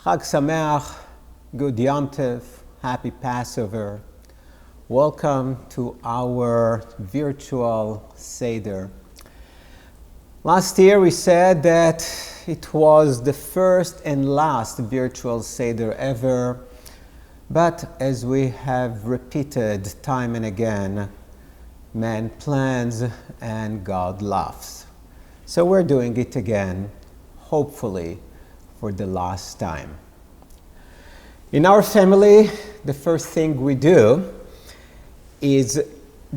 Chag Sameach, good Yom Tov, happy Passover. Welcome to our virtual Seder. Last year we said that it was the first and last virtual Seder ever, but as we have repeated time and again, man plans and God laughs. So we're doing it again, hopefully for the last time. In our family, the first thing we do is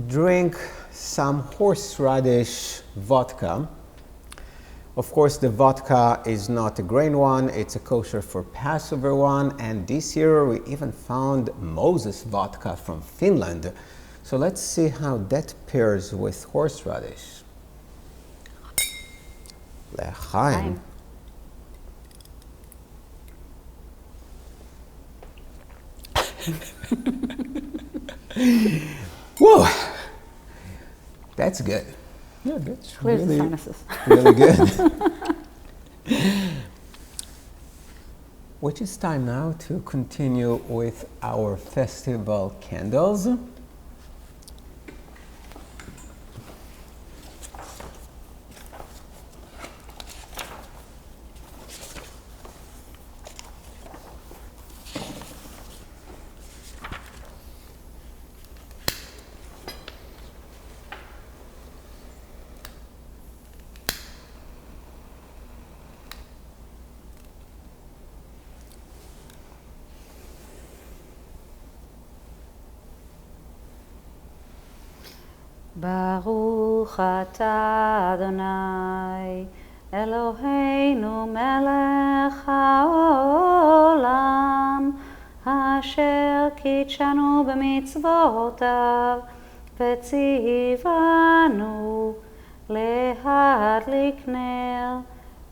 drink some horseradish vodka. Of course, the vodka is not a grain one, it's a kosher for Passover one, and this year we even found Moses vodka from Finland. So let's see how that pairs with horseradish. L'chaim. Whoa, that's good. Yeah, that's really good. Which is time now to continue with our festival candles. Baruch atah Adonai Eloheinu melech haolam asher kitshanu b'mitzvotav v'tzivanu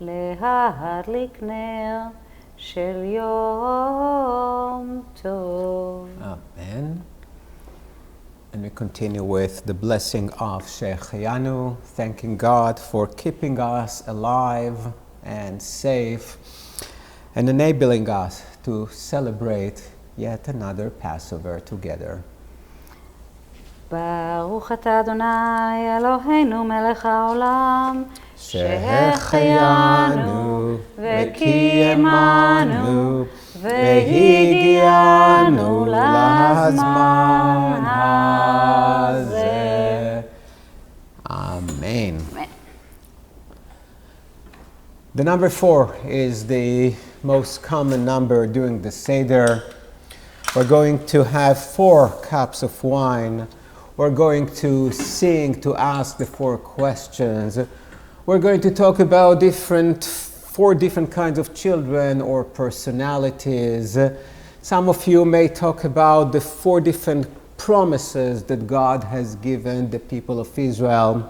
להדליק נר של יום טוב. Amen. And we continue with the blessing of Shehecheyanu, thanking God for keeping us alive and safe and enabling us to celebrate yet another Passover together. ברוך אתה אדוני אלוהינו מלך העולם שהחיינו וקיימנו והגיענו לזמן הזה. Amen. The number 4 is the most common number during the Seder. We're going to have 4 cups of wine. We're going to sing, to ask the 4 questions. We're going to talk about 4 different kinds of children or personalities. Some of you may talk about the 4 different promises that God has given the people of Israel.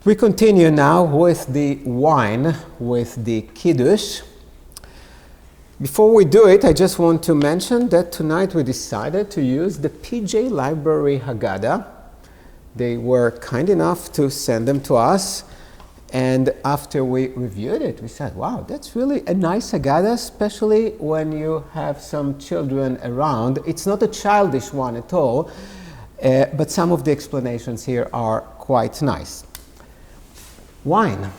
We continue now with the wine, with the Kiddush. Before we do it, I just want to mention that tonight we decided to use the PJ Library Haggadah. They were kind enough to send them to us. And after we reviewed it, we said, wow, that's really a nice Haggadah, especially when you have some children around. It's not a childish one at all, but some of the explanations here are quite nice. Wine.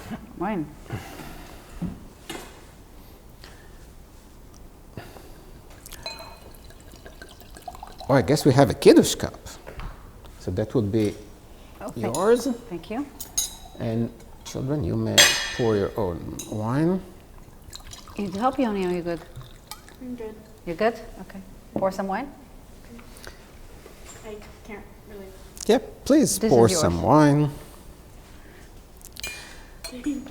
Oh, I guess we have a Kiddush cup. So that would be yours. Thank you. And children, you may pour your own wine. Need to help you, Yoni? Are you good? I'm good. You're good? Okay. Pour some wine. I can't really. Yep, please This pour is yours. some wine. Thank you.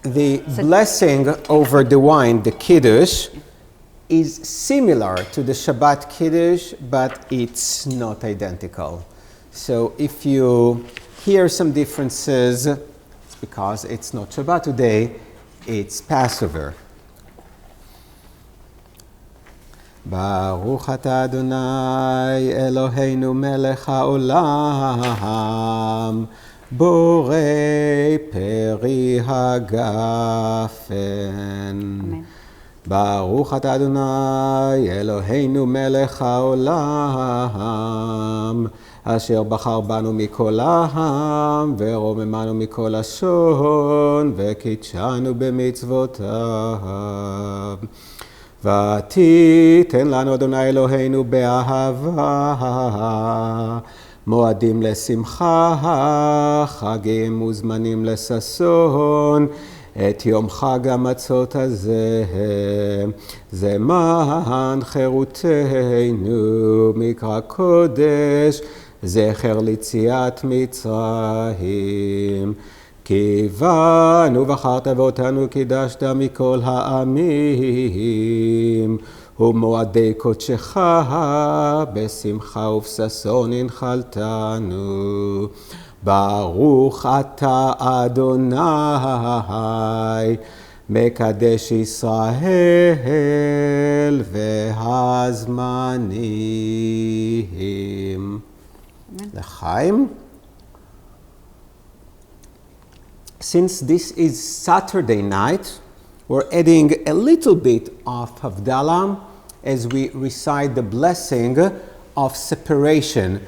The blessing over the wine, the Kiddush, is similar to the Shabbat Kiddush, but it's not identical. So if you hear some differences, it's because it's not Shabbat today, it's Passover. Baruch atah Adonai Eloheinu melech haolam borei peri hagafen. Amen. ברוך אתה אדוני אלוהינו מלך העולם, אשר בחר בנו מכל העם, ורוממנו מכל לשון, וקידשנו במצוותיו. ותיתן לנו אדוני אלוהינו באהבה, מועדים לשמחה, חגים וזמנים לששון, את יום חג המצות הזה, זמן חירותנו, מקרא קודש, זכר ליציאת מצרים. כי בנו בחרת ואותנו קידשת מכל העמים, ומועדי קודשך בשמחה ובששון הנחלתנו. ברוך אתה אדוני מקדש ישראל והזמנים. לחיים. Since this is Saturday night, we're adding a little bit of Havdalah as we recite the blessing of separation.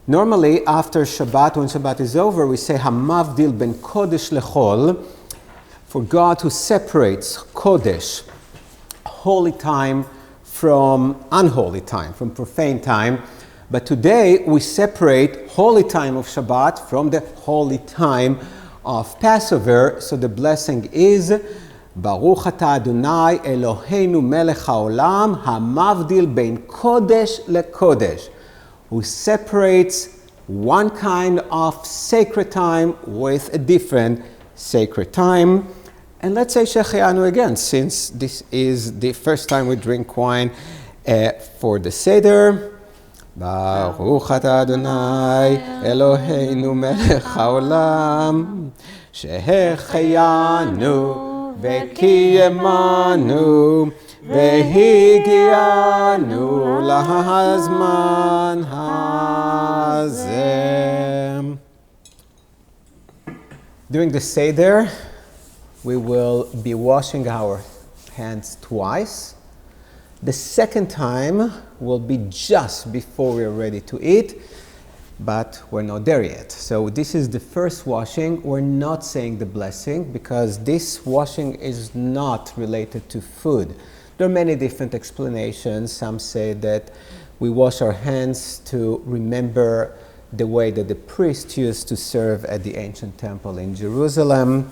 Normally, after Shabbat, when Shabbat is over, we say Hamavdil ben Kodesh lechol, for God who separates Kodesh, holy time, from unholy time, from profane time. But today, we separate holy time of Shabbat from the holy time of Passover. So the blessing is Baruch atah Adonai Eloheinu melech haolam hamavdil ben kodesh lekodesh, who separates one kind of sacred time with a different sacred time. And let's say Shechianu again, since this is the first time we drink wine for the Seder. ברוך אתה אדוני אלוהינו מלך העולם, שהחיינו וקיימנו והגיענו לזמן הזה. During the Seder, we will be washing our hands twice. The second time will be just before we are ready to eat, but we're not there yet. So this is the first washing. We're not saying the blessing because this washing is not related to food. There are many different explanations. Some say that we wash our hands to remember the way that the priests used to serve at the ancient temple in Jerusalem.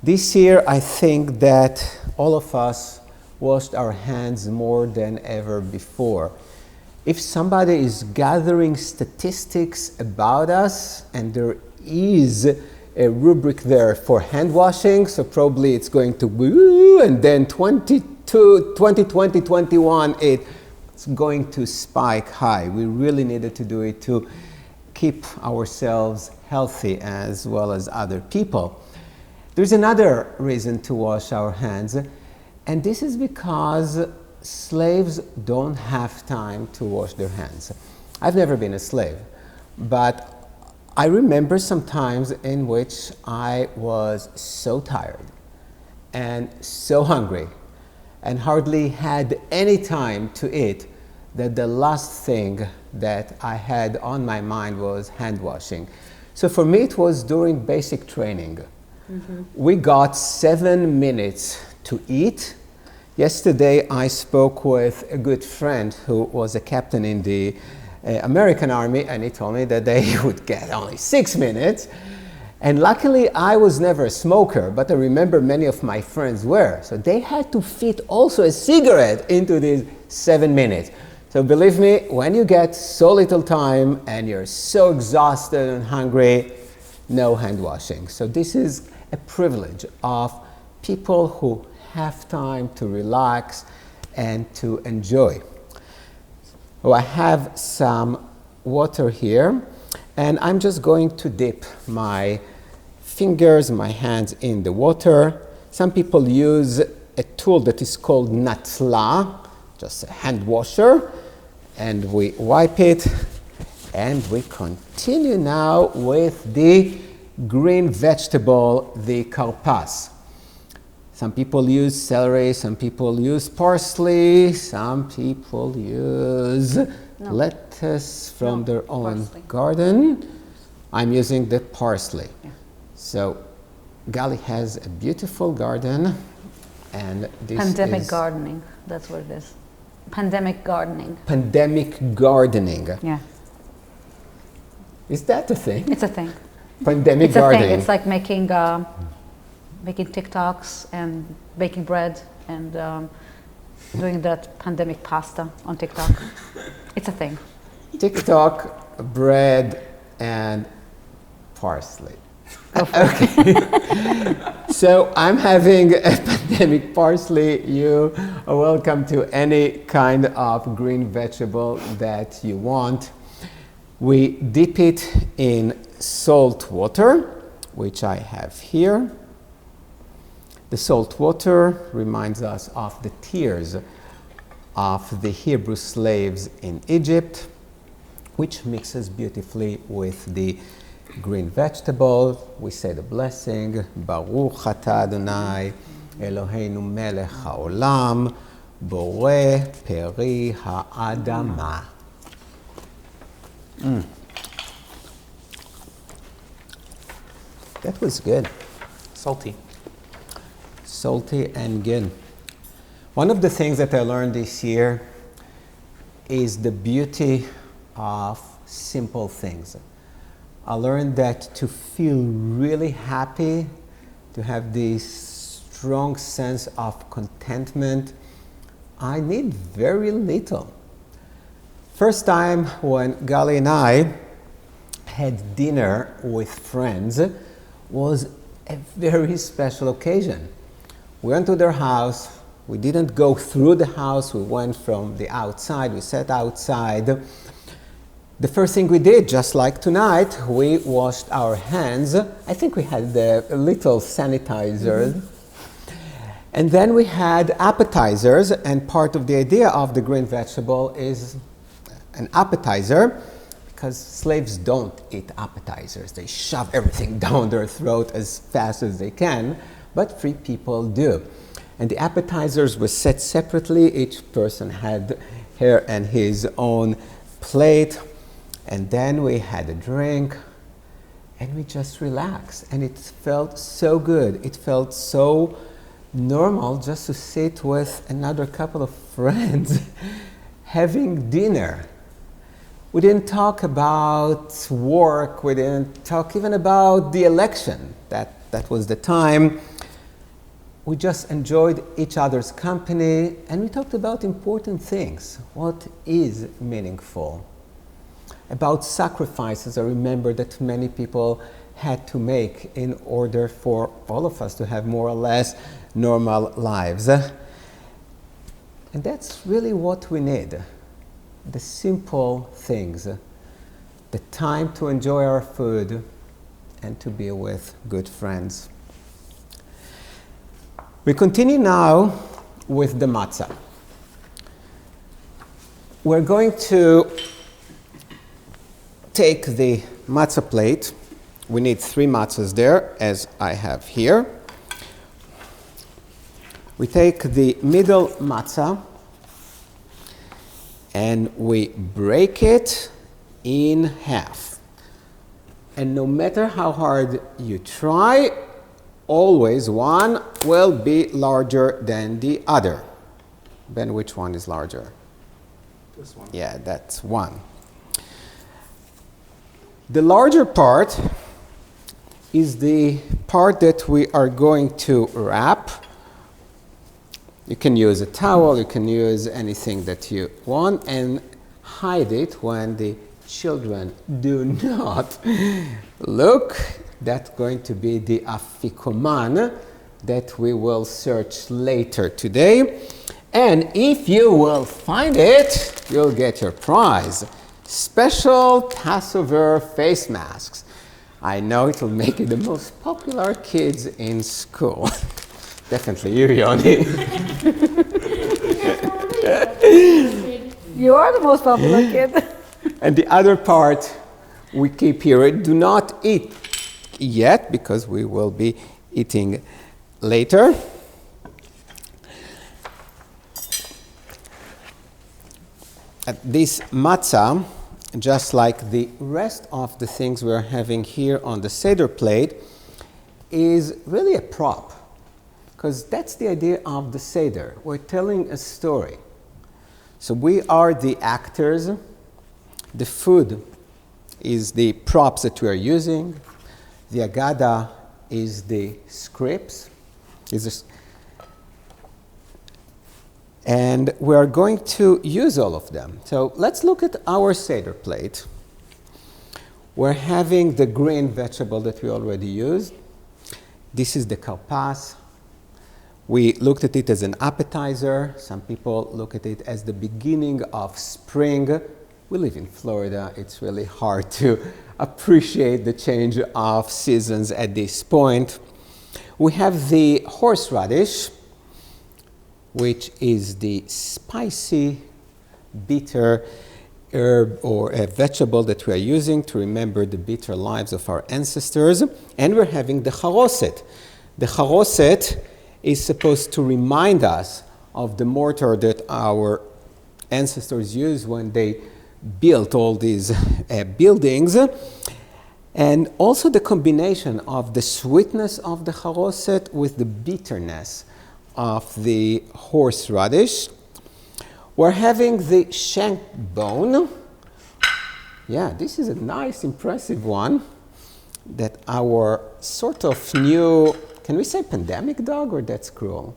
This year, I think that all of us washed our hands more than ever before. If somebody is gathering statistics about us, and there is a rubric there for hand washing, so probably it's going to woo, and then 2021, it's going to spike high. We really needed to do it to keep ourselves healthy as well as other people. There's another reason to wash our hands, and this is because slaves don't have time to wash their hands. I've never been a slave, but I remember some times in which I was so tired and so hungry and hardly had any time to eat that the last thing that I had on my mind was hand washing. So for me, it was during basic training. We got 7 minutes to eat. Yesterday, I spoke with a good friend who was a captain in the American Army, and he told me that they would get only 6 minutes. And luckily, I was never a smoker, but I remember many of my friends were. So they had to fit also a cigarette into these 7 minutes. So believe me, when you get so little time and you're so exhausted and hungry, no hand washing. So this is a privilege of people who have time to relax and to enjoy. Oh, I have some water here, and I'm just going to dip my fingers, my hands in the water. Some people use a tool that is called natla, just a hand washer, and we wipe it, and we continue now with the green vegetable, the karpas. Some people use celery, some people use parsley, some people use lettuce from their own parsley. garden. I'm using the parsley. Yeah. So Gali has a beautiful garden, and this Pandemic is gardening, that's what it is. Pandemic gardening. pandemic gardening. Yeah, Is that a thing? it's a thing. Pandemic It's a gardening. thing. It's like making TikToks and baking bread and doing that pandemic pasta on TikTok. It's a thing. TikTok, bread, and parsley. Okay. So I'm having a pandemic parsley. You are welcome to any kind of green vegetable that you want. We dip it in salt water, which I have here. The salt water reminds us of the tears of the Hebrew slaves in Egypt, which mixes beautifully with the green vegetable. We say the blessing, Baruch atah Adonai, Eloheinu melech haolam, boreh peri ha'adama. That was good. Salty. Salty and good. One of the things that I learned this year is the beauty of simple things. I learned that to feel really happy, to have this strong sense of contentment, I need very little. First time when Gali and I had dinner with friends was a very special occasion. We went to their house. We didn't go through the house. We went from the outside. We sat outside. The first thing we did, just like tonight, we washed our hands. I think we had a little sanitizer. And then we had appetizers, and part of the idea of the green vegetable is an appetizer, because slaves don't eat appetizers. They shove everything down their throat as fast as they can, but free people do. And the appetizers were set separately. Each person had her and his own plate. And then we had a drink, and we just relaxed. And it felt so good. It felt so normal just to sit with another couple of friends having dinner. We didn't talk about work. We didn't talk even about the election. That was the time. We just enjoyed each other's company, and we talked about important things. What is meaningful? About sacrifices I remember that many people had to make in order for all of us to have more or less normal lives. And that's really what we need. The simple things. The time to enjoy our food and to be with good friends. We continue now with the matzah. We're going to take the matzah plate. We need 3 matzahs there, as I have here. We take the middle matzah and we break it in half. And no matter how hard you try, always one will be larger than the other. Ben, which one is larger? This one. Yeah, that's one. The larger part is the part that we are going to wrap. You can use a towel, you can use anything that you want, and hide it when the children do not look. That's going to be the afikoman that we will search later today. And if you will find it, you'll get your prize. Special Passover face masks. I know it will make you the most popular kids in school. Definitely you, Yoni. You are the most popular kid. And the other part we keep here. Do not eat yet because we will be eating later. this matzah, just like the rest of the things we're having here on the Seder plate, is really a prop. Because that's the idea of the Seder. We're telling a story. So we are the actors. The food is the props that we are using. The Agada is the scripts. And we are going to use all of them. So let's look at our Seder plate. We're having the green vegetable that we already used. This is the kalpas. We looked at it as an appetizer. Some people look at it as the beginning of spring. We live in Florida. It's really hard to appreciate the change of seasons at this point. We have the horseradish, which is the spicy, bitter herb or a vegetable that we are using to remember the bitter lives of our ancestors. And we're having the charoset. The charoset is supposed to remind us of the mortar that our ancestors used when they built all these buildings. And also the combination of the sweetness of the charoset with the bitterness of the horseradish. We're having the shank bone. Yeah, this is a nice, impressive one that our sort of new, can we say pandemic dog, or that's cruel?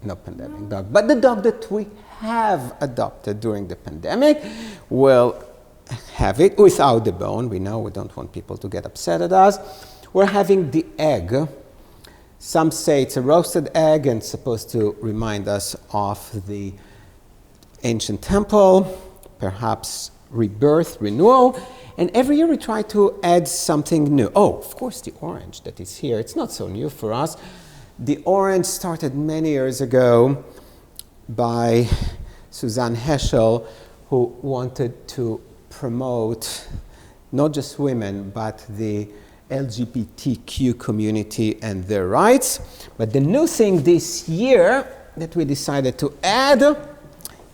No pandemic dog, but the dog that we have adopted during the pandemic will have it without the bone. We know we don't want people to get upset at us. We're having the egg. Some say it's a roasted egg and supposed to remind us of the ancient temple, perhaps rebirth, renewal. And every year we try to add something new. Oh, of course, the orange that is here. It's not so new for us. The orange started many years ago by Suzanne Heschel, who wanted to promote not just women, but the LGBTQ community and their rights. But the new thing this year that we decided to add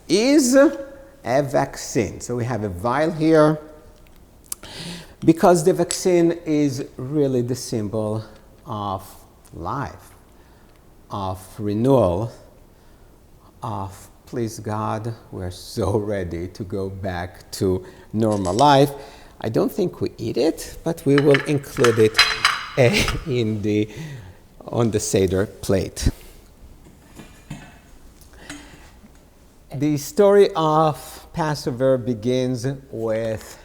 is a vaccine. So we have a vial here, because the vaccine is really the symbol of life, of renewal, of, please God, we're so ready to go back to normal life. I don't think we eat it, but we will include it on the Seder plate. The story of Passover begins with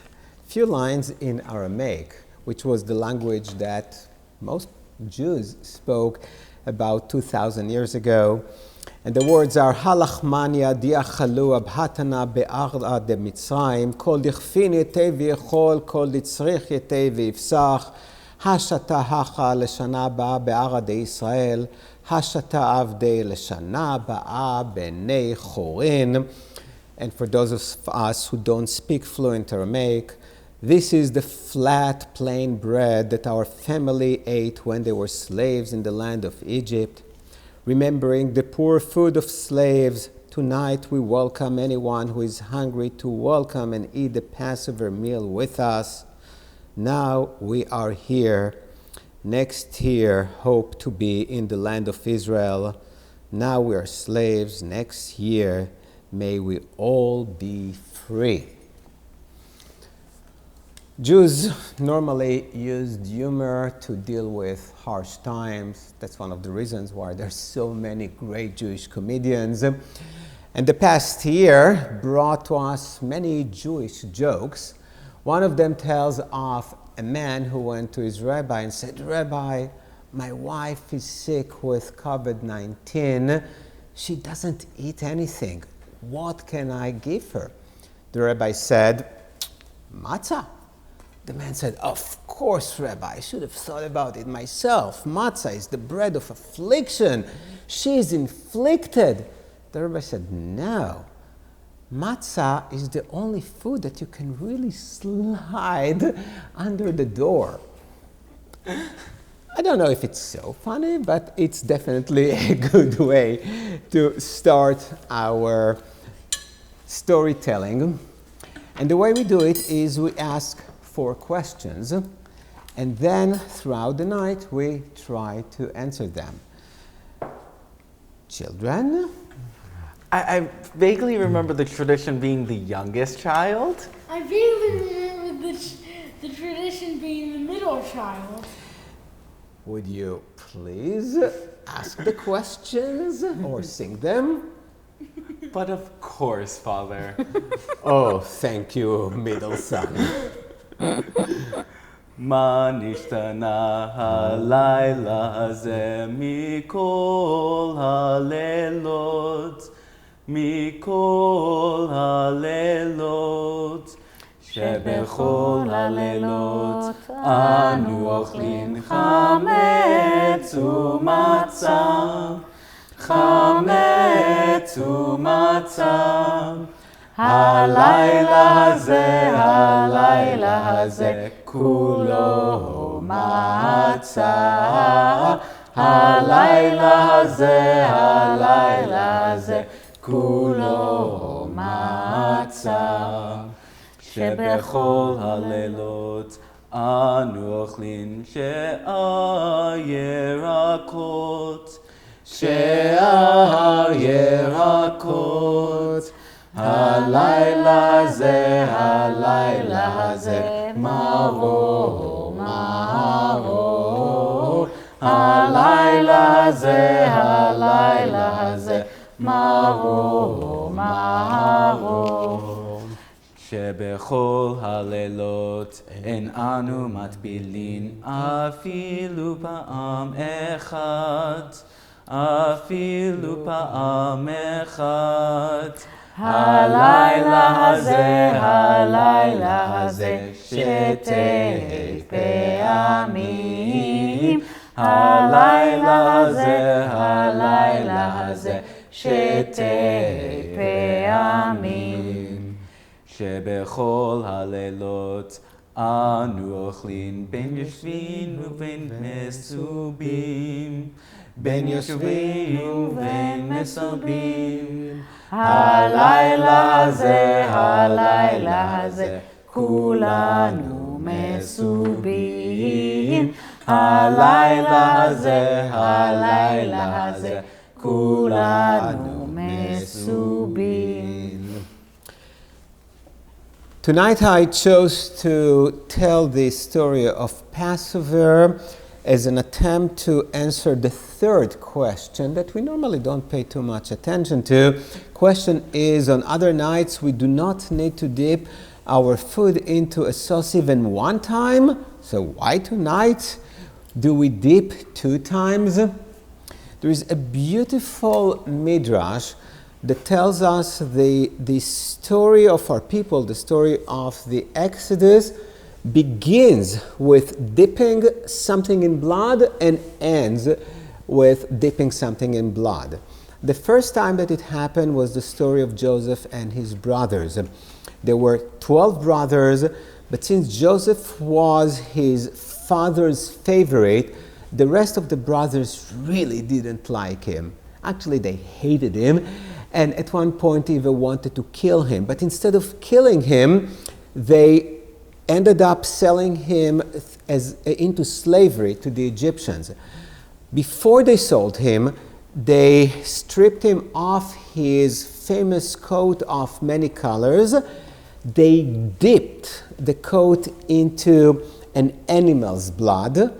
a few lines in Aramaic, which was the language that most Jews spoke about 2,000 years ago. And the words are Halachmania diachalu abhatana be'arda de Mitzrayim kol dichfin yetei v'yechol kol ditzrich yetei v'yifsach hashata hacha leshana ba'a be'ara de Israel hashata avdei leshana ba'a b'nei chorin. And for those of us who don't speak fluent Aramaic, this is the flat, plain bread that our family ate when they were slaves in the land of Egypt. Remembering the poor food of slaves, tonight we welcome anyone who is hungry to welcome and eat the Passover meal with us. Now we are here. Next year, hope to be in the land of Israel. Now we are slaves. Next year, may we all be free. Jews normally used humor to deal with harsh times. That's one of the reasons why there's so many great Jewish comedians. And the past year brought to us many Jewish jokes. One of them tells of a man who went to his rabbi and said, "Rabbi, my wife is sick with COVID-19. She doesn't eat anything. What can I give her?" The rabbi said, "Matzah." The man said, "Of course, Rabbi, I should have thought about it myself. Matzah is the bread of affliction. She is inflicted." The rabbi said, "No. Matzah is the only food that you can really slide under the door." I don't know if it's so funny, but it's definitely a good way to start our storytelling. And the way we do it is we ask 4 questions, and then throughout the night we try to answer them. Children? I vaguely remember the tradition being the youngest child. I vaguely remember the tradition being the middle child. Would you please ask the questions or sing them? But of course, Father. Oh, thank you, middle son. מה נשתנה הלילה הזה מכל הלילות, מכל הלילות, שבכל הלילות אנו אוכלים חמץ ומצה, חמץ ומצה. הלילה הזה, כולו מצה. הלילה הזה, כולו מצה. שבכל הלילות אנו אוכלים שאר ירקות, שאר ירקות. הלילה הזה, מרור, מרור. הלילה הזה, מרור, מרור. שבכל הלילות אין אנו מטבילין אפילו פעם אחת, אפילו פעם אחת. הלילה הזה, 2 פעמים. הלילה הזה, 2 פעמים. שבכל הלילות אנו אוכלים בין יושבים ובין מסובים, בין יושבים ובין מסובים. הלילה הזה, כולנו מסובים. הלילה הזה, כולנו מסובים. Tonight I chose to tell the story of Passover as an attempt to answer the 3rd question that we normally don't pay too much attention to. Question is, on other nights we do not need to dip our food into a sauce even 1 time, so why tonight do we dip 2 times? There is a beautiful midrash that tells us the story of our people, the story of the Exodus, begins with dipping something in blood and ends with dipping something in blood. The first time that it happened was the story of Joseph and his brothers. There were 12 brothers, but since Joseph was his father's favorite, the rest of the brothers really didn't like him. Actually, they hated him, and at one point even wanted to kill him. But instead of killing him, they ended up selling him into slavery to the Egyptians. Before they sold him, they stripped him of his famous coat of many colors. They dipped the coat into an animal's blood,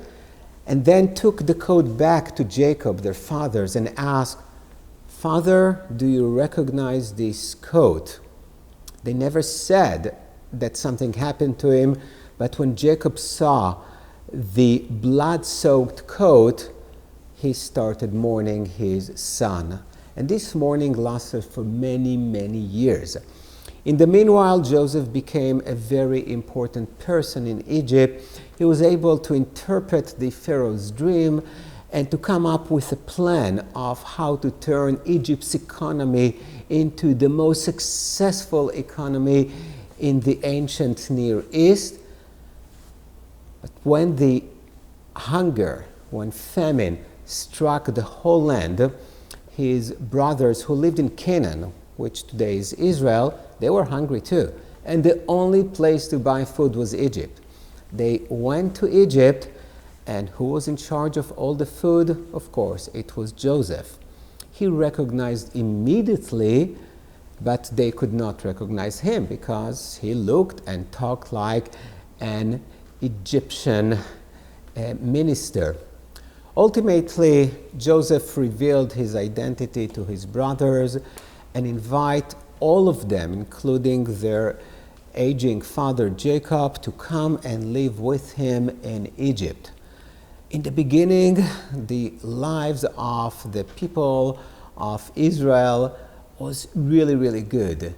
and then took the coat back to Jacob, their fathers, and asked, "Father, do you recognize this coat?" They never said that something happened to him, but when Jacob saw the blood-soaked coat, he started mourning his son. And this mourning lasted for many, many years. In the meanwhile, Joseph became a very important person in Egypt. He was able to interpret the Pharaoh's dream and to come up with a plan of how to turn Egypt's economy into the most successful economy in the ancient Near East. But when the hunger, when famine struck the whole land, his brothers who lived in Canaan, which today is Israel, they were hungry too. And the only place to buy food was Egypt. They went to Egypt, and who was in charge of all the food? Of course, it was Joseph. He recognized immediately, but they could not recognize him because he looked and talked like an Egyptian minister. Ultimately, Joseph revealed his identity to his brothers and invited all of them, including their aging father Jacob, to come and live with him in Egypt. In the beginning, the lives of the people of Israel was really, really good.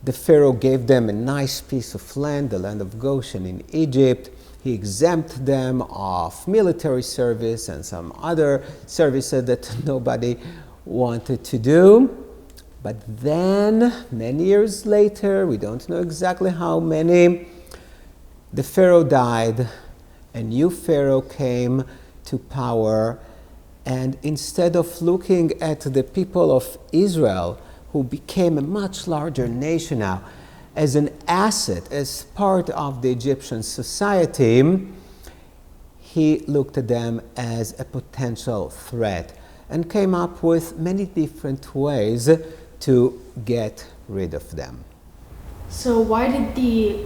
The Pharaoh gave them a nice piece of land, the land of Goshen in Egypt. He exempted them of military service and some other services that nobody wanted to do. But then, many years later, we don't know exactly how many, the Pharaoh died. A new Pharaoh came to power, and instead of looking at the people of Israel, who became a much larger nation now, as an asset, as part of the Egyptian society, he looked at them as a potential threat and came up with many different ways to get rid of them. So why did the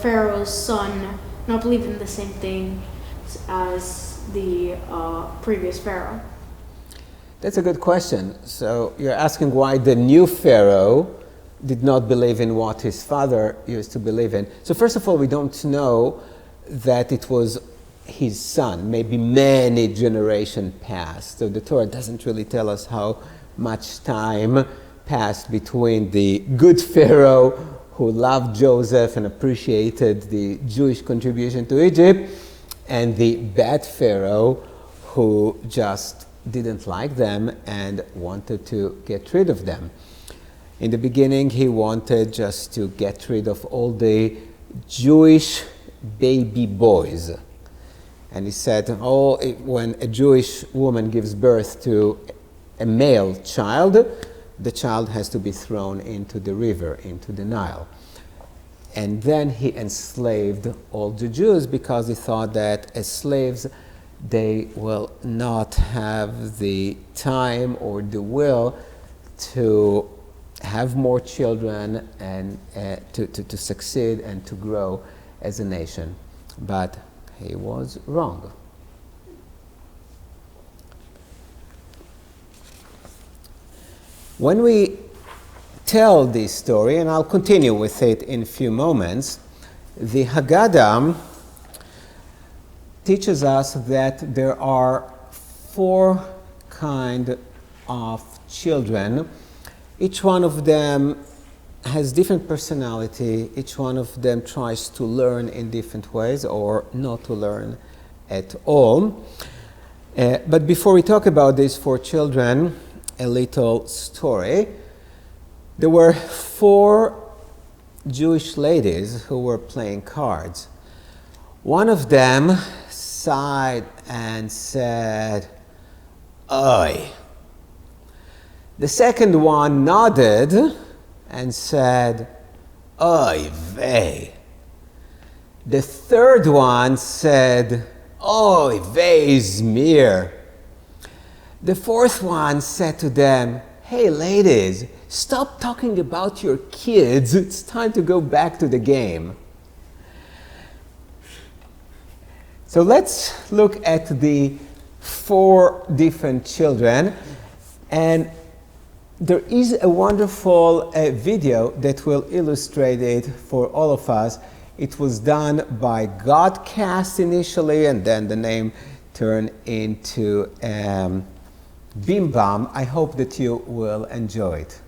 Pharaoh's son not believe in the same thing as the previous Pharaoh? That's a good question. So you're asking why the new Pharaoh did not believe in what his father used to believe in. So first of all, we don't know that it was his son. Maybe many generations passed. So the Torah doesn't really tell us how much time passed between the good Pharaoh who loved Joseph and appreciated the Jewish contribution to Egypt, and the bad Pharaoh who just didn't like them and wanted to get rid of them. In the beginning, he wanted just to get rid of all the Jewish baby boys. And he said, when a Jewish woman gives birth to a male child, the child has to be thrown into the river, into the Nile. And then he enslaved all the Jews because he thought that as slaves, they will not have the time or the will to have more children and to succeed and to grow as a nation. But he was wrong. When we tell this story, and I'll continue with it in a few moments, the Haggadah teaches us that there are 4 kinds of children. Each one of them has different personality. Each one of them tries to learn in different ways or not to learn at all. But before we talk about these 4 children, a little story. There were 4 Jewish ladies who were playing cards. One of them sighed and said, "Oy." The second one nodded and said, "Oy vey." The third one said, "Oy vey zmir." The fourth one said to them, "Hey ladies, stop talking about your kids. It's time to go back to the game." So let's look at the 4 different children. And there is a wonderful video that will illustrate it for all of us. It was done by Godcast initially, and then the name turned into Bim Bam. I hope that you will enjoy it.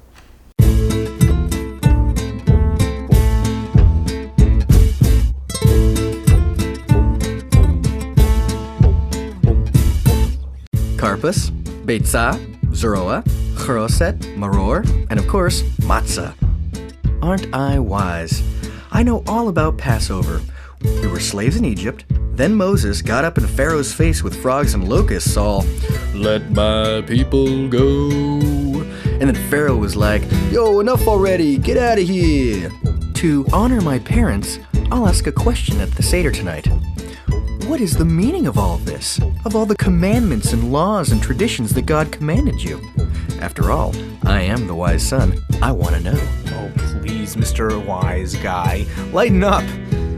Karpus, Beitzah, Zeroah, Cheroset, Maror, and of course, Matzah. Aren't I wise? I know all about Passover. We were slaves in Egypt. Then Moses got up in Pharaoh's face with frogs and locusts all, "Let my people go." And then Pharaoh was like, "Yo, enough already, get out of here." To honor my parents, I'll ask a question at the Seder tonight. What is the meaning of all of this? Of all the commandments and laws and traditions that God commanded you? After all, I am the wise son. I want to know. Oh, please, Mr. Wise Guy, lighten up.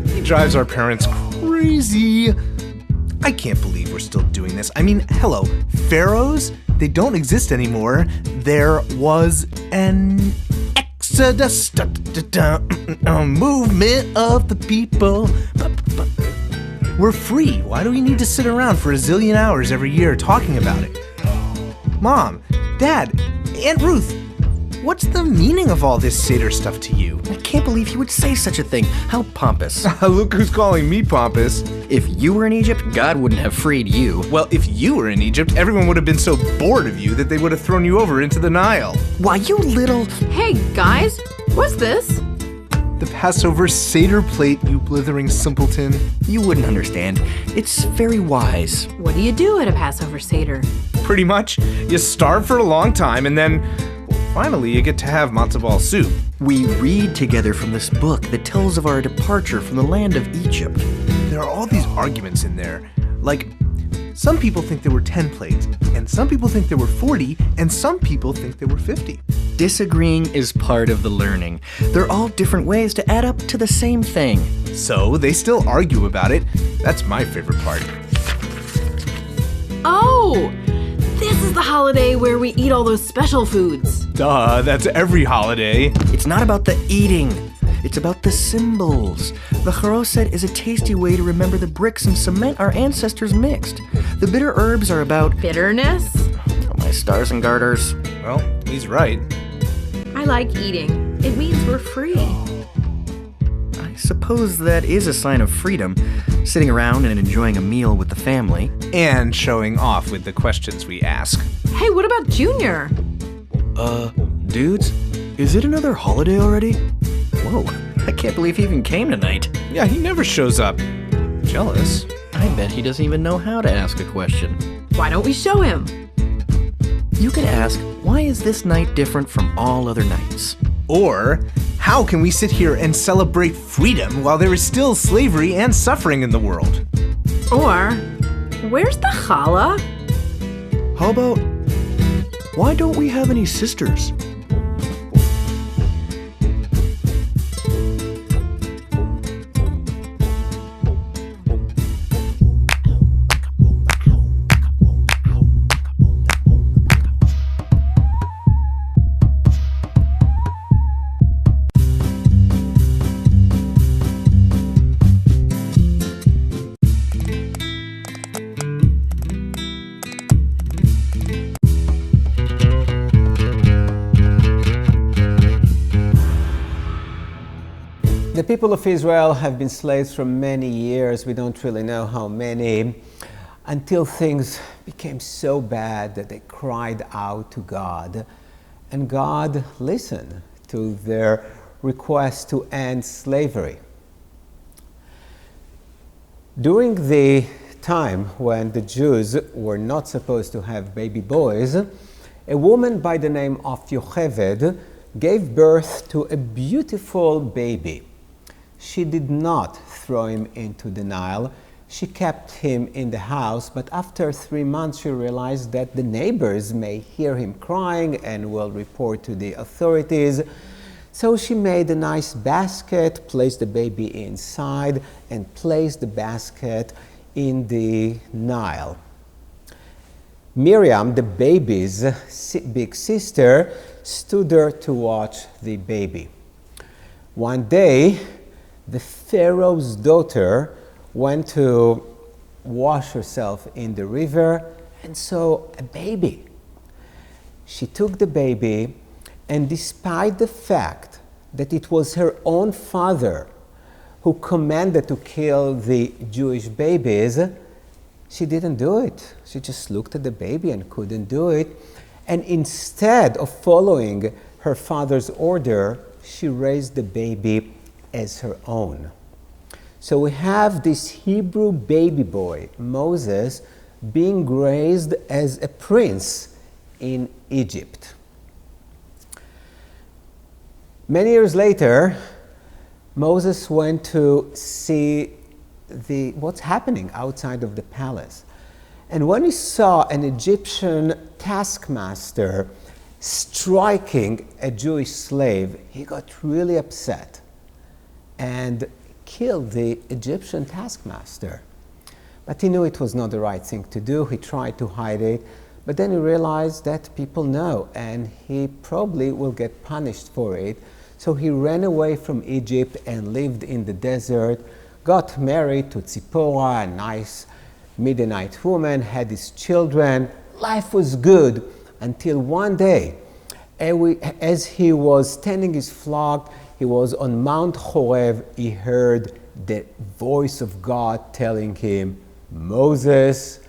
He drives our parents crazy. I can't believe we're still doing this. I mean, hello, pharaohs? They don't exist anymore. There was an exodus, movement of the people. We're free. Why do we need to sit around for a zillion hours every year talking about it? Mom, Dad, Aunt Ruth, what's the meaning of all this Seder stuff to you? I can't believe he would say such a thing. How pompous. Look who's calling me pompous. If you were in Egypt, God wouldn't have freed you. Well, if you were in Egypt, everyone would have been so bored of you that they would have thrown you over into the Nile. Why, you little... Hey, guys, what's this? The Passover Seder plate, you blithering simpleton. You wouldn't understand. It's very wise. What do you do at a Passover Seder? Pretty much, you starve for a long time and then, finally, you get to have matzo ball soup. We read together from this book that tells of our departure from the land of Egypt. There are all these arguments in there. Like, some people think there were 10 plates, and some people think there were 40, and some people think there were 50. Disagreeing is part of the learning. They're all different ways to add up to the same thing. So they still argue about it. That's my favorite part. Oh, this is the holiday where we eat all those special foods. Duh, that's every holiday. It's not about the eating. It's about the symbols. The charoset is a tasty way to remember the bricks and cement our ancestors mixed. The bitter herbs are about... Bitterness? Oh, my stars and garters. Well, he's right. I like eating. It means we're free. I suppose that is a sign of freedom, sitting around and enjoying a meal with the family. And showing off with the questions we ask. Hey, what about Junior? Dudes, is it another holiday already? Whoa, I can't believe he even came tonight. Yeah, he never shows up. Jealous. I bet he doesn't even know how to ask a question. Why don't we show him? You could ask, why is this night different from all other nights? Or, how can we sit here and celebrate freedom while there is still slavery and suffering in the world? Or, where's the challah? How about, why don't we have any sisters? The people of Israel have been slaves for many years. We don't really know how many, until things became so bad that they cried out to God. And God listened to their request to end slavery. During the time when the Jews were not supposed to have baby boys, a woman by the name of Yocheved gave birth to a beautiful baby. She did not throw him into the Nile. She kept him in the house, but after 3 months she realized that the neighbors may hear him crying and will report to the authorities. So she made a nice basket, placed the baby inside, and placed the basket in the Nile. Miriam, the baby's big sister, stood there to watch the baby. One day, the Pharaoh's daughter went to wash herself in the river and saw a baby. She took the baby, and despite the fact that it was her own father who commanded to kill the Jewish babies, she didn't do it. She just looked at the baby and couldn't do it. And instead of following her father's order, she raised the baby as her own. So we have this Hebrew baby boy, Moses, being raised as a prince in Egypt. Many years later, Moses went to see what's happening outside of the palace. And when he saw an Egyptian taskmaster striking a Jewish slave, he got really upset and killed the Egyptian taskmaster. But he knew it was not the right thing to do. He tried to hide it, but then he realized that people know and he probably will get punished for it. So he ran away from Egypt and lived in the desert, got married to Tzipporah, a nice Midianite woman, had his children. Life was good until one day, as he was tending his flock, he was on Mount Horeb, he heard the voice of God telling him, Moses,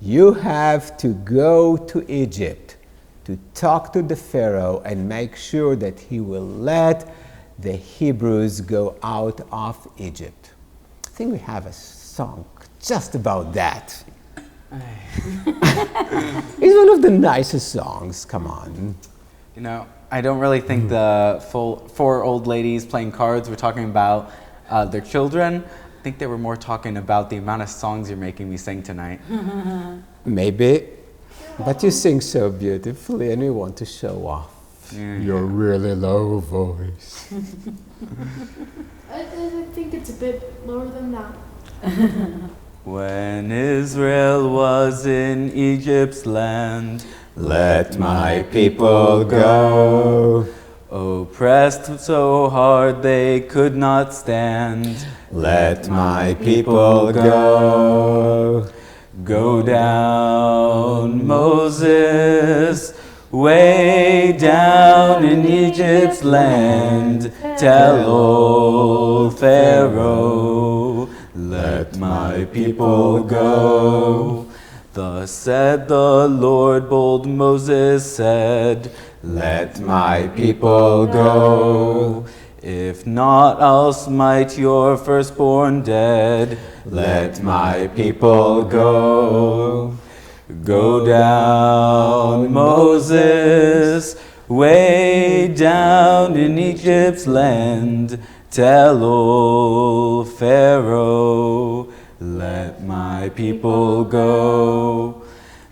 you have to go to Egypt to talk to the Pharaoh and make sure that he will let the Hebrews go out of Egypt. I think we have a song just about that. It's one of the nicest songs, come on. You know, I don't really think the four old ladies playing cards were talking about their children. I think they were more talking about the amount of songs you're making me sing tonight. Maybe, but you sing so beautifully and we want to show off your really low voice. I think it's a bit lower than that. When Israel was in Egypt's land, Let my people go. oppressed so hard they could not stand. Let my people go. Go down, Moses, way down in Egypt's land. Tell old Pharaoh, let my people go. Thus said the Lord, bold Moses said, let my people go. If not, I'll smite your firstborn dead. Let my people go. Go down, Moses, way down in Egypt's land. Tell old Pharaoh, let my people go.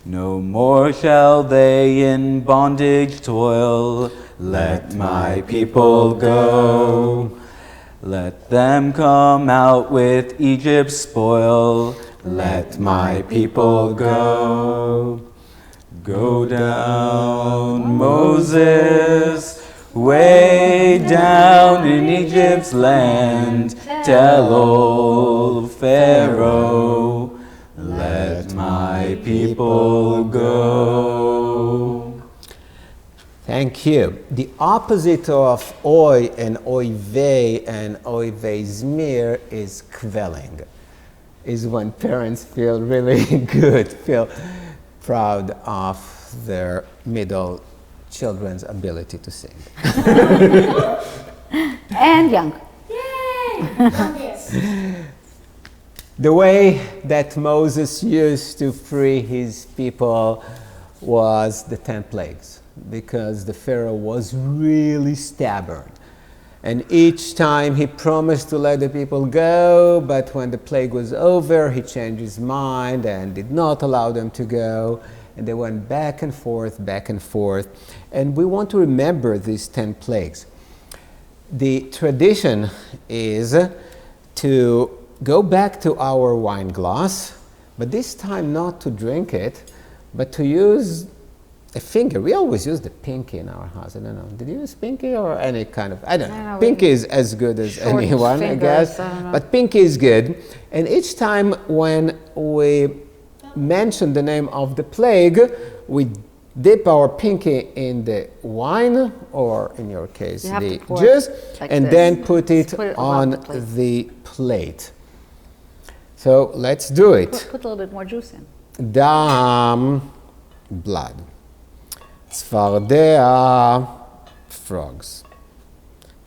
No more shall they in bondage toil. Let my people go. Let them come out with Egypt's spoil. Let my people go. Go down, Moses, way down in Egypt's land. Tell old Pharaoh, let my people go. Thank you. The opposite of oy and oivei and oiveizmir is kvelling. Is when parents feel really good, feel proud of their middle children's ability to sing. And young. The way that Moses used to free his people was the 10 plagues, because the Pharaoh was really stubborn. And each time he promised to let the people go, but when the plague was over, he changed his mind and did not allow them to go. And they went back and forth, back and forth. And we want to remember these 10 plagues. The tradition is to go back to our wine glass, but this time not to drink it, but to use a finger. We always use the pinky in our house. I don't know. Did you use pinky or any kind of, I don't know. Pinky is as good as anyone, I guess. But pinky is good. And each time when we mention the name of the plague, we dip our pinky in the wine, or in your case, the juice, like and then put it on the plate. So let's do it. Put a little bit more juice in. Dam, blood. Tzfardea, frogs.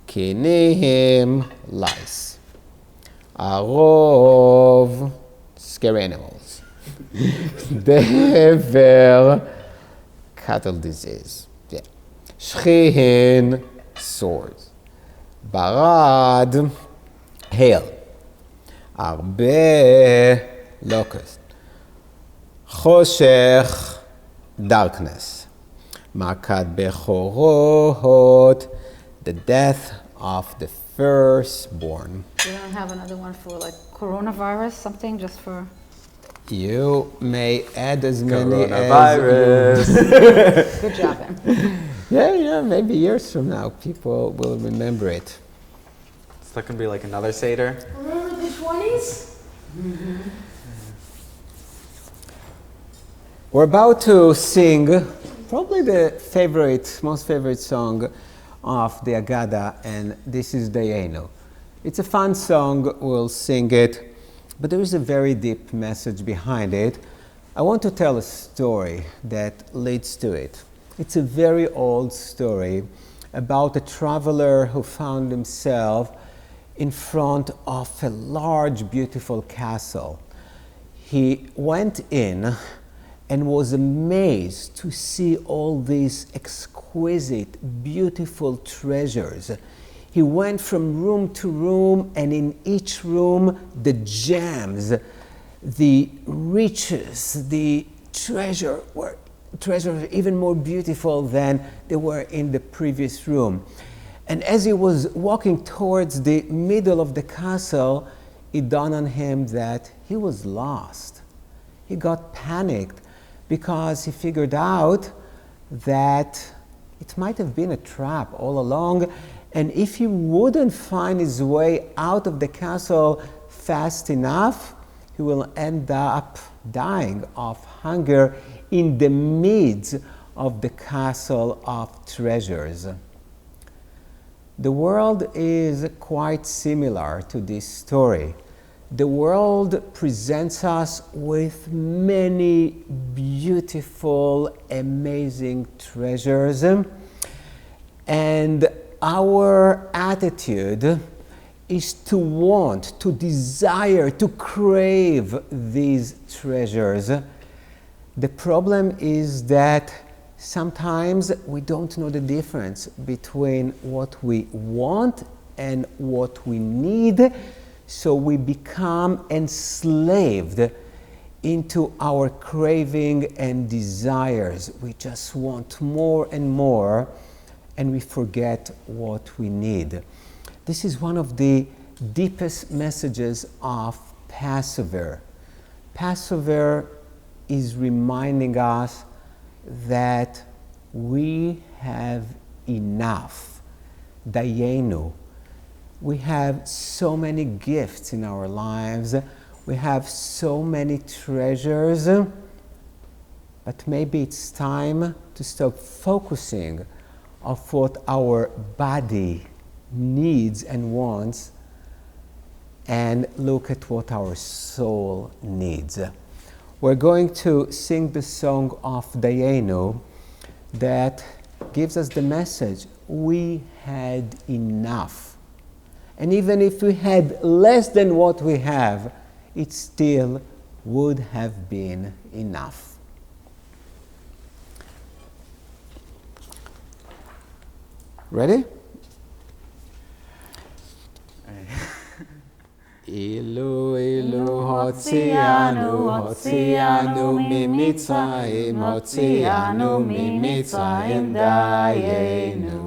Kinim, lice. Arov, scary animals. Dever, cattle disease. Yeah. Shchin, swords. Barad, hail. Arbe, locust. Choshech, darkness. Makat bechorot, the death of the firstborn. You don't have another one for like coronavirus, something just for... You may add as many Coronavirus. as... Good job, Ben. Yeah, maybe years from now people will remember it. So that can be like another Seder. Remember the 20s? We're about to sing probably the most favorite song of the Agada, and this is Dayenu. It's a fun song, we'll sing it, but there is a very deep message behind it. I want to tell a story that leads to it. It's a very old story about a traveler who found himself in front of a large, beautiful castle. He went in and was amazed to see all these exquisite, beautiful treasures. He went from room to room, and in each room, the gems, the riches, the treasures were even more beautiful than they were in the previous room. And as he was walking towards the middle of the castle, it dawned on him that he was lost. He got panicked because he figured out that it might have been a trap all along, and if he wouldn't find his way out of the castle fast enough, he will end up dying of hunger in the midst of the castle of treasures. The world is quite similar to this story. The world presents us with many beautiful, amazing treasures, and our attitude is to want, to desire, to crave these treasures. The problem is that sometimes we don't know the difference between what we want and what we need, so we become enslaved into our craving and desires. We just want more and more, and we forget what we need. This is one of the deepest messages of Passover. Passover is reminding us that we have enough. Dayenu. We have so many gifts in our lives. We have so many treasures. But maybe it's time to stop focusing on what our body needs and wants and look at what our soul needs. We're going to sing the song of Dayenu that gives us the message, we had enough. And even if we had less than what we have, it still would have been enough. Ready? Ilu hotzianu mimitzrayim, hotzianu mimitzrayim, dayenu,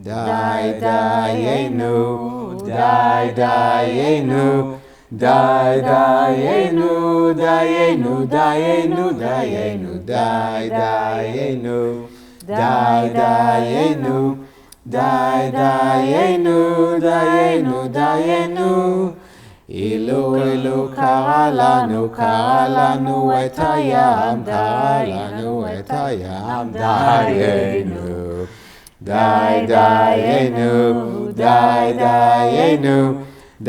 dayenu, dayenu, dayenu, dayenu, dayenu, dayenu, dayenu, dayenu. Dayenu, dayenu, dayenu. Ilu kara lanu et hayam, dayenu, dayenu, dayenu, dayenu,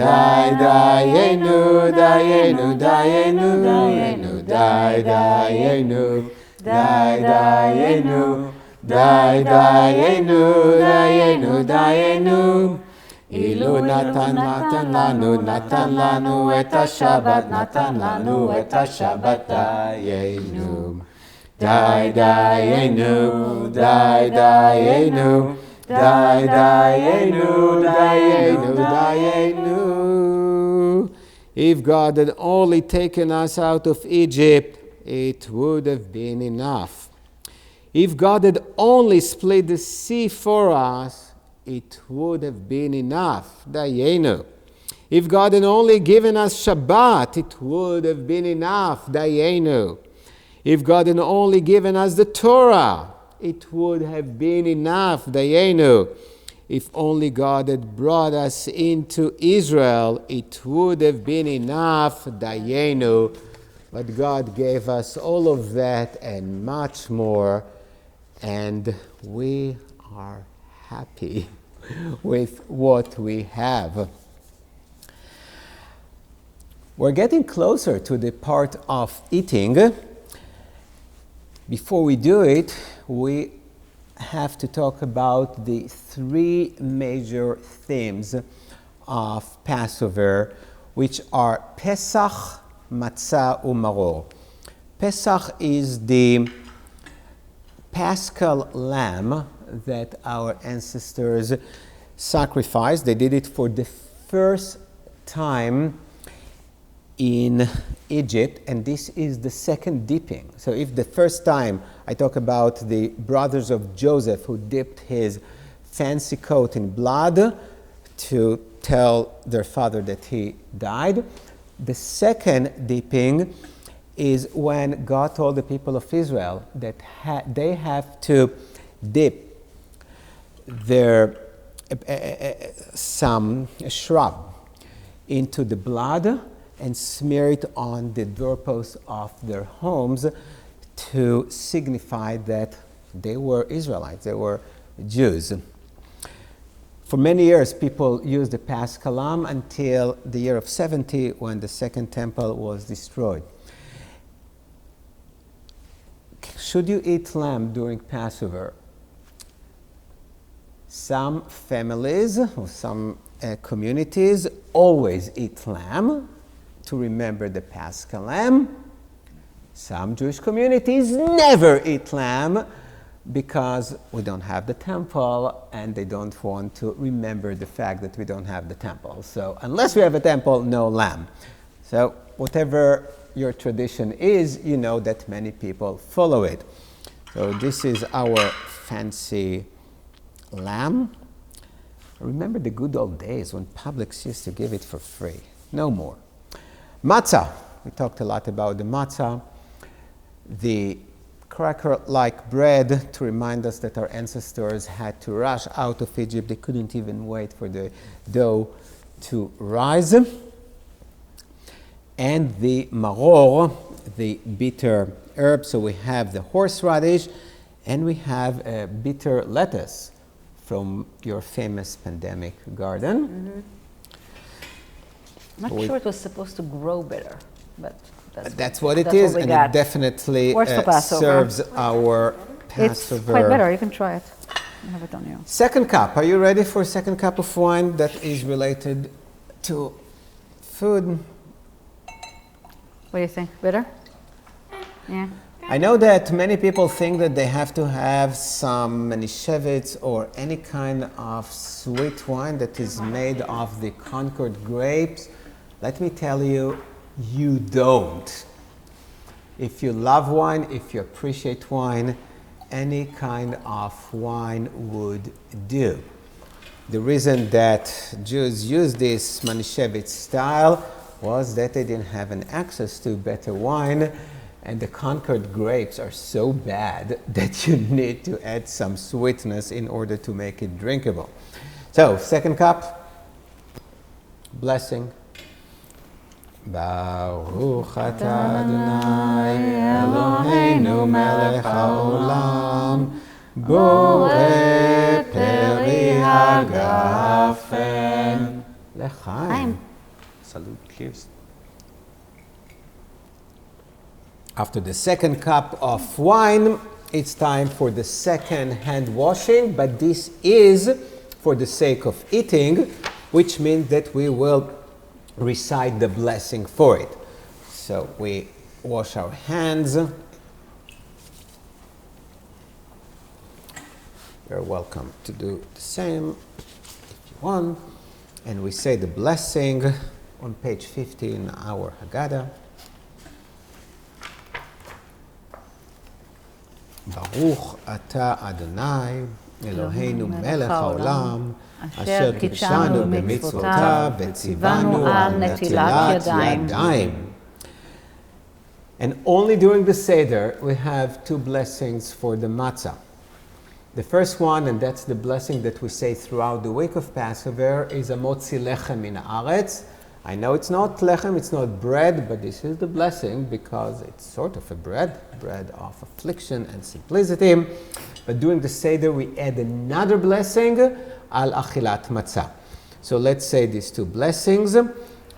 dayenu, dayenu, dayenu, dayenu, dayenu. Dayenu, dayenu, dayenu. Ilu natan lanu et Shabbat, natan lanu et Shabbat, dayenu. Dayenu, dayenu, Dayenu, Dayenu, Dayenu. If God had only taken us out of Egypt, it would have been enough. If God had only split the sea for us, it would have been enough. Dayenu. If God had only given us Shabbat, it would have been enough. Dayenu. If God had only given us the Torah, it would have been enough. Dayenu. If only God had brought us into Israel, it would have been enough. Dayenu. But God gave us all of that and much more, and we are happy with what we have. We're getting closer to the part of eating. Before we do it, we have to talk about the three major themes of Passover, which are Pesach, Matzah, Umaror. Pesach is the Paschal lamb that our ancestors sacrificed. They did it for the first time in Egypt, and this is the second dipping. So if the first time I talk about the brothers of Joseph who dipped his fancy coat in blood to tell their father that he died, the second dipping is when God told the people of Israel that they have to dip their some shrub into the blood and smear it on the doorposts of their homes to signify that they were Israelites, they were Jews. For many years, people used the Paschal lamb until the year of 70, when the second temple was destroyed. Should you eat lamb during Passover? Some families or some communities always eat lamb to remember the Paschal lamb. Some Jewish communities never eat lamb because we don't have the temple and they don't want to remember the fact that we don't have the temple. So unless we have a temple, no lamb. So whatever your tradition is, you know that many people follow it. So this is our fancy lamb. Remember the good old days when Publix used to give it for free. No more. Matzah. We talked a lot about the matzah, the cracker-like bread, to remind us that our ancestors had to rush out of Egypt. They couldn't even wait for the dough to rise. And the maror, the bitter herb. So we have the horseradish and we have a bitter lettuce from your famous pandemic garden. Mm-hmm. I'm not sure it was supposed to grow better, but that's what it is, and it definitely serves our Passover. It's quite better. You can try it. I have it on you. Second cup. Are you ready for a second cup of wine that is related to food? What do you think? Bitter? Yeah. I know that many people think that they have to have some Manischewitz or any kind of sweet wine that is made of the Concord grapes. Let me tell you, you don't. If you love wine, if you appreciate wine, any kind of wine would do. The reason that Jews used this Manischewitz style was that they didn't have an access to better wine, and the Concord grapes are so bad that you need to add some sweetness in order to make it drinkable. So, second cup, blessing. Baruch atah Adonai Eloheinu melech haolam borei peri hagafen lechaim. Salute, cheers. After the second cup of wine, it's time for the second hand washing, but this is for the sake of eating, which means that we will recite the blessing for it. So we wash our hands. You're welcome to do the same if you want. And we say the blessing on page 50 in our Haggadah. Baruch ata Adonai Eloheinu melech haolam asher kidshanu b'mitzvotav v'tzivanu al netilat yadayim. And only during the Seder we have two blessings for the matzah. The first one, and that's the blessing that we say throughout the week of Passover, is Amotzi lechem min haaretz. I know it's not lechem, it's not bread, but this is the blessing because it's sort of a bread of affliction and simplicity. But during the Seder, we add another blessing, al achilat matzah. So let's say these two blessings.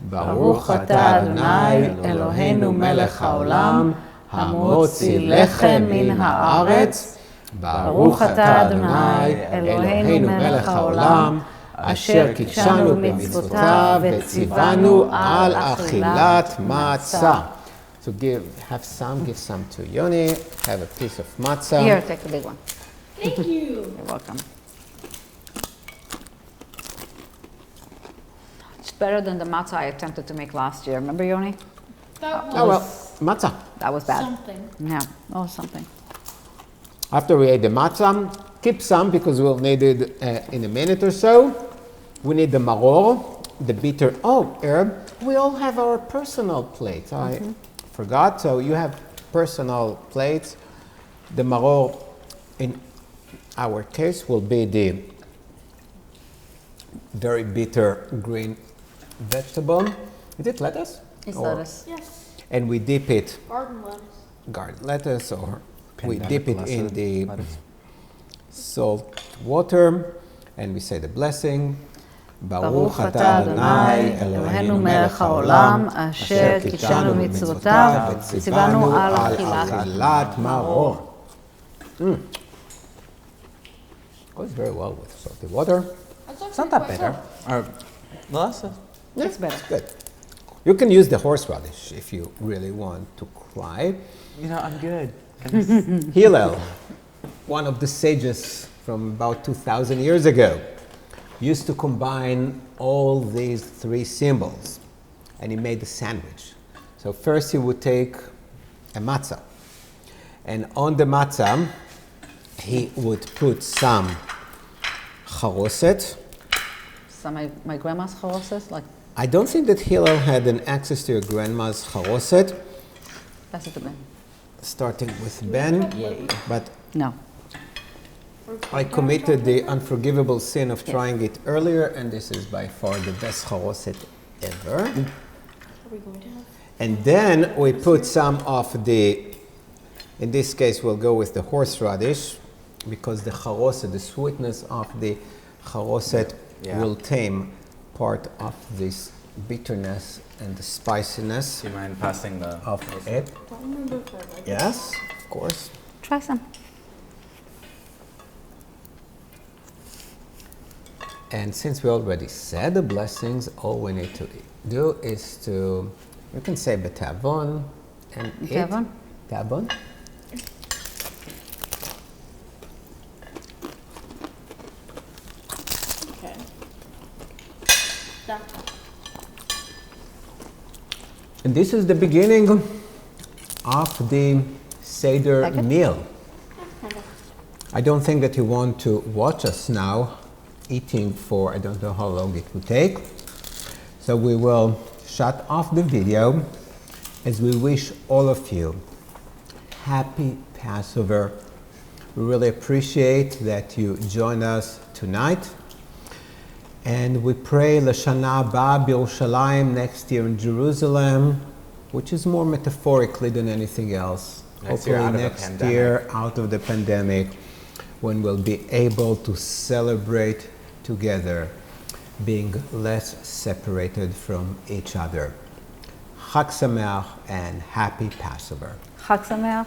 Baruch ata Adonai Eloheinu melech haolam, hamotzi lechem min haaretz. Baruch ata Adonai Eloheinu melech haolam, asher kidshanu b'mitzvotav v'tzivanu al achilat matzah. So give some to Yoni, have a piece of matzah. Here, take the big one. Thank you. You're welcome. It's better than the matzah I attempted to make last year. Remember, Yoni? That was Oh well, matzah. That was bad. something. Yeah, oh, something. After we ate the matzah, keep some because we'll need it in a minute or so. We need the maror, the bitter herb. We all have our personal plates. I forgot, so you have personal plates. The maror, in our case, will be the very bitter green vegetable. Is it lettuce? It's Or- lettuce. Yes. And we dip it, Garden lettuce. garden lettuce, or we Pandemic dip it in lettuce. the Lettuce. salt water, and we say the blessing. ברוך אתה אדוני אלוהינו מלך העולם אשר קידשנו מצוותיו וציוונו על אכילת maror. Goes very well with salty water. It's not that bitter. Or, well, It's better. Good. You can use the horseradish if you really want to cry. you know, I'm good. Hillel, one of the sages from about 2,000 years ago, used to combine all these three symbols, and he made a sandwich. So first he would take a matzah, and on the matzah he would put some charoset. Some my grandma's charoset, like, I don't think that Hillel had an access to your grandma's charoset, pass it to Ben. starting with Ben, but No. I committed the unforgivable sin of trying it earlier, and this is by far the best charoset ever. Are we going to have? And then we put some of the, in this case we'll go with the horseradish, because the charoset, the sweetness of the charoset will tame part of this bitterness and the spiciness Do you mind passing the... of it. Don't remember if I like it. Yes, of course. Try some. And since we already said the blessings, all we need to do is to, you can say betavon and eat. Betavon? Tavon. Okay. That. And this is the beginning of the Seder Like it? meal. Kind of. I don't think that you want to watch us now eating for, I don't know how long it will take. So we will shut off the video as we wish all of you happy Passover. We really appreciate that you joined us tonight. And we pray L'Shana Haba B'Yerushalayim, next year in Jerusalem, which is more metaphorically than anything else. Next year Hopefully out of the next pandemic. year out of the pandemic, when we'll be able to celebrate together, being less separated from each other. Chag Sameach and happy Passover. Chag Sameach.